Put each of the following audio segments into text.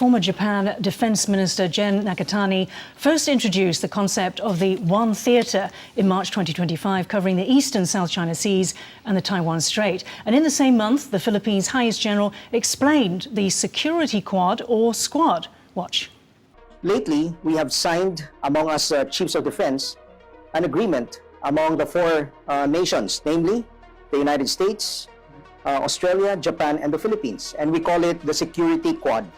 Former Japan Defense Minister Jen Nakatani first introduced the concept of the One Theatre in March 2025, covering the East and South China Seas and the Taiwan Strait. And in the same month, the Philippines' highest general explained the Security Quad or Squad. Watch. Lately, we have signed among us chiefs of defense an agreement among the four nations, namely the United States, Australia, Japan, and the Philippines. And we call it the Security Quad.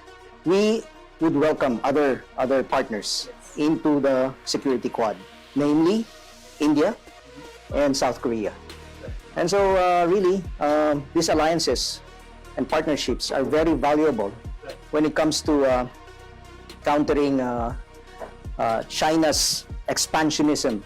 We would welcome other partners into the Security Quad, namely India and South Korea. And so really, these alliances and partnerships are very valuable when it comes to countering China's expansionism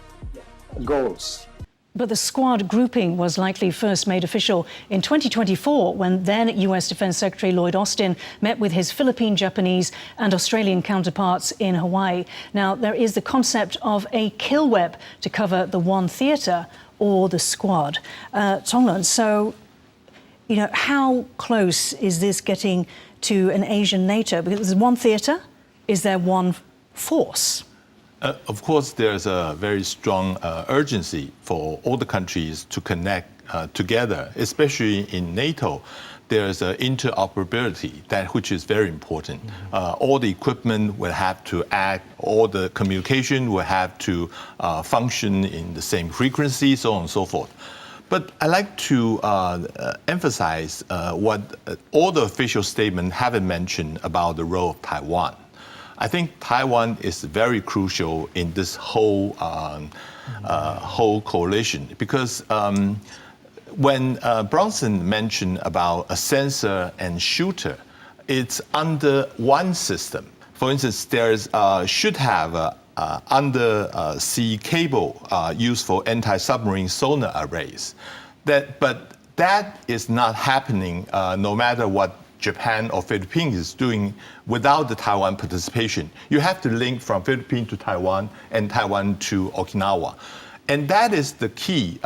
goals. But the Squad grouping was likely first made official in 2024 when then US Defense Secretary Lloyd Austin met with his Philippine, Japanese and Australian counterparts in Hawaii. Now, there is the concept of a kill web to cover the One Theatre or the Squad. Tonglun, so, how close is this getting to an Asian NATO? Because there's one theatre, is there one force? Of course, there's a very strong urgency for all the countries to connect together, especially in NATO. There's interoperability, which is very important. All the equipment will have to act, all the communication will have to function in the same frequency, so on and so forth. But I like to emphasize what all the official statements haven't mentioned about the role of Taiwan. I think Taiwan is very crucial in this whole coalition because when Bronson mentioned about a sensor and shooter, it's under one system. For instance, there's should have a undersea cable used for anti-submarine sonar arrays. But that is not happening no matter what Japan or Philippines is doing without the Taiwan participation. You have to link from Philippines to Taiwan and Taiwan to Okinawa. And that is the key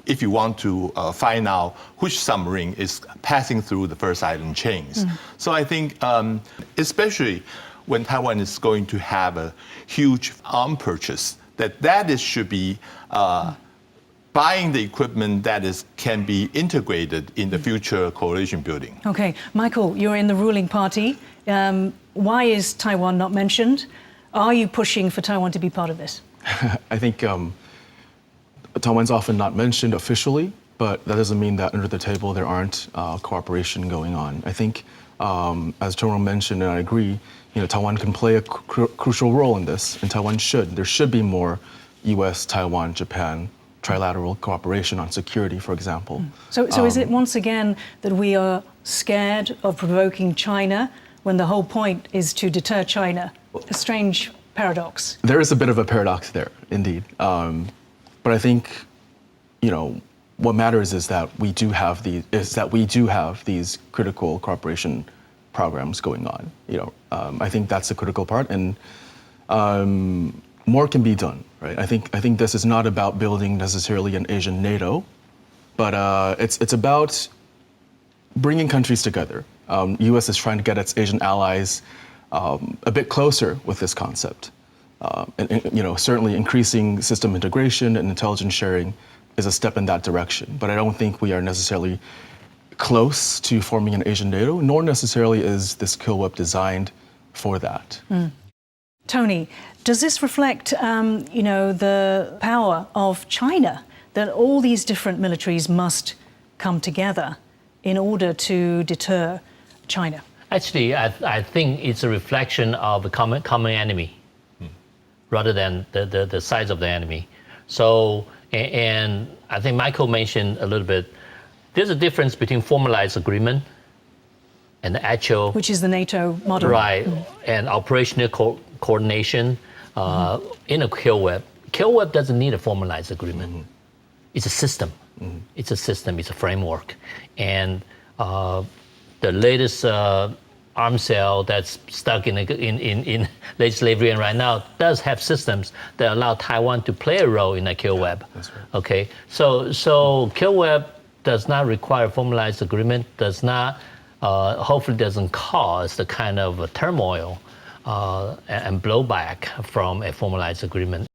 if you want to find out which submarine is passing through the first island chains. So I think especially when Taiwan is going to have a huge arm purchase, should be buying the equipment that can be integrated in the future coalition building. Okay, Michael, you're in the ruling party. Why is Taiwan not mentioned? Are you pushing for Taiwan to be part of this? I think Taiwan's often not mentioned officially, but that doesn't mean that under the table there aren't cooperation going on. I think, as General mentioned, and I agree, Taiwan can play a crucial role in this, and Taiwan should. There should be more U.S., Taiwan, Japan trilateral cooperation on security, for example. So is it once again that we are scared of provoking China when the whole point is to deter China? A strange paradox. There is a bit of a paradox there, indeed. But I think, what matters is that we do have these critical cooperation programs going on. I think that's the critical part, and more can be done, right? I think this is not about building necessarily an Asian NATO, but it's about bringing countries together. U.S. is trying to get its Asian allies a bit closer with this concept, and certainly increasing system integration and intelligence sharing is a step in that direction. But I don't think we are necessarily close to forming an Asian NATO, nor necessarily is this kill web designed for that. Tony, does this reflect, the power of China, that all these different militaries must come together in order to deter China? Actually, I think it's a reflection of a common enemy, rather than the size of the enemy. So, and I think Michael mentioned a little bit, there's a difference between formalized agreement and the actual... Which is the NATO model. Right, and operational coordination in a kill web. Kill web doesn't need a formalized agreement. It's a system. It's a system, it's a framework. And the latest arms sale that's stuck in late slavery and right now does have systems that allow Taiwan to play a role in a kill web. That's right. Okay, so kill web does not require formalized agreement, does not hopefully doesn't cause the kind of turmoil and blowback from a formalized agreement.